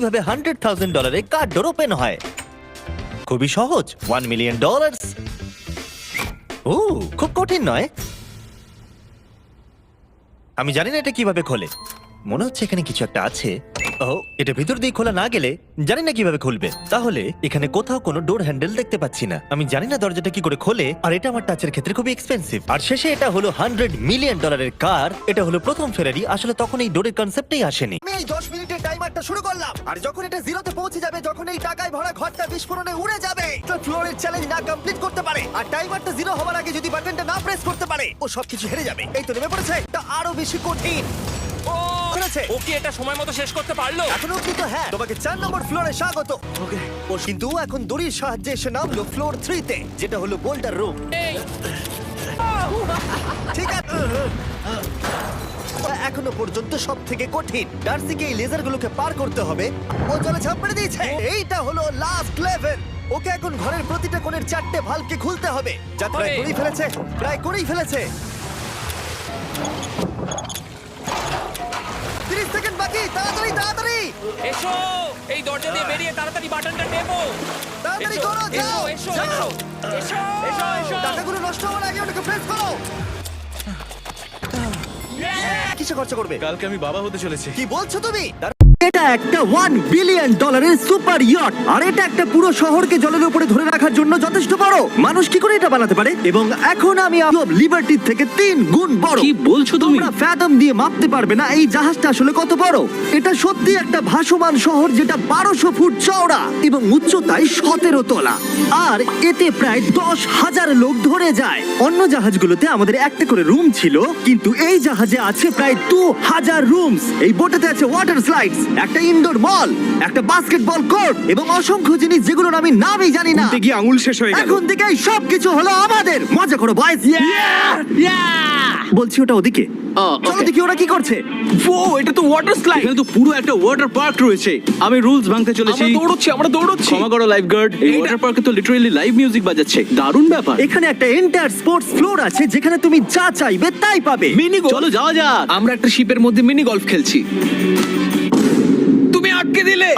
কিভাবে $100,000 কার door open হয়। খুবই সহজ, $1 মিলিয়ন। ও, খুব কঠিন নয়। আমি জানি না এটা কিভাবে খোলে। মনে হচ্ছে এখানে কিছু একটা আছে। ও, এটা ভিতর দিয়ে খোলা না গেলে জানি না কিভাবে খুলবে। তাহলে এখানে কোথাও কোনো ডোর হ্যান্ডেল দেখতে পাচ্ছি না। আমি জানি না দরজাটা কি করে খোলে, আর এটা আমার টাচের ক্ষেত্রে খুবই এক্সপেন্সিভ। আর শেষে এটা হলো $100 মিলিয়ন কার। এটা হলো প্রথম ফেরারি। আসলে তখন এই ডোরের কনসেপ্টই আসেনি। আমি এই 10 মিনিটের টাইমারটা শুরু করলাম, আর যখন এটা জিরোতে পৌঁছে যাবে, যখন এই টাকায় ভরা ঘরটা বিস্ফোরণে উড়ে যাবে, তো ফ্লোরের চ্যালেঞ্জ না কমপ্লিট করতে পারে আর টাইমারটা জিরো হওয়ার আগে যদি বাটনটা না প্রেস করতে পারে, ও সবকিছু হেরে যাবে। এই তো নেমে পড়েছে। এটা আরো বেশি কঠিন করেছে। ও কি এটা সময় মতো শেষ করতে পারলো? এখন অব্দি তো হ্যাঁ। তোমাকে 4 নম্বর ফ্লোরে স্বাগত। ও কিন্তু এখন দড়ির সাহায্যে এসে নামলো ফ্লোর 3 তে, যেটা হলো বোল্টার রুম। এই, ঠিক আছে। এখনো পর্যন্ত সব থেকে কঠিন। ডার্সিকে এই লেজারগুলোকে পার করতে হবে। ও জলে ঝাঁপ মেরে দিয়েছে। এইটা হলো লাস্ট লেভেল। ওকে এখন ঘরের প্রতিটা কোণের 4টে ভালভকে খুলতে হবে। যা প্রায় করেই ফেলেছে, প্রায় করেই ফেলেছে। 30 সেকেন্ড বাকি। তাড়াতাড়ি তাড়াতাড়ি এসো, এই দরজা দিয়ে বেরিয়ে তাড়াতাড়ি বাটনটা টেপো। তাড়াতাড়ি এসো, করো, যাও এসো, যাও। এসো, এসো, এসো, এসো। টাকাগুলো নষ্ট হওয়ার আগে ওটাকে প্রেস করো। কিসে খরচা করবে? কালকে আমি বাবা হতে চলেছি। কি বলছো তুমি? এটা একটা $1 বিলিয়ন সুপার ইয়ট, আর এটা একটা পুরো শহরকে জলের উপরে ধরে রাখার জন্য যথেষ্ট বড়। মানুষ কি করে এটা বানাতে পারে? এবং এখন আমি লিবার্টি থেকে 3 গুণ বড়। কি বলছো তুমি? তোমরা ফ্যাথম দিয়ে মাপতে পারবে না এই জাহাজটা আসলে কত বড়। এটা সত্যি একটা ভাসমান শহর, যেটা 1200 ফুট চওড়া এবং উচ্চতায় 17 তলা। আর এতে প্রায় 10,000 লোক ধরে যায়। অন্য জাহাজগুলোতে আমাদের একটা করে রুম ছিল, কিন্তু এই জাহাজে আছে প্রায় 2000 রুমস। এই বোটেতে আছে ওয়াটার স্লাইডস, একটা ইনডোর মল, একটা বাস্কেটবল কোর্ট এবং অসংখ্য জিনিস যেগুলোর আমি নামই জানি না। গুনতে গিয়ে আঙুল শেষ হয়ে গেল। এখন থেকে সবকিছু হলো আমাদের। মজা করো বয়েজ। বলছি ওটা ওদিকে। চলো দেখি ওরা কি করছে। ও, এটা তো ওয়াটার স্লাইড। এখানে তো পুরো একটা ওয়াটার পার্ক রয়েছে। আমি রুলস ভাঙতে চলেছি। আমরা দৌড়চ্ছি। ক্ষমা করো লাইফ গার্ড। এই ওয়াটার পার্কে তো লিটারালি লাইভ মিউজিক বাজাচ্ছে। দারুণ ব্যাপার। এখানে একটা এন্টায়ার স্পোর্টস ফ্লোর আছে, যেখানে তুমি যা চাইবে তাই পাবে। Mini golf. চলো যাওয়া যাক। আমরা একটা শিপের মধ্যে মিনি গলফ খেলছি। তুমি আটকে দিলে।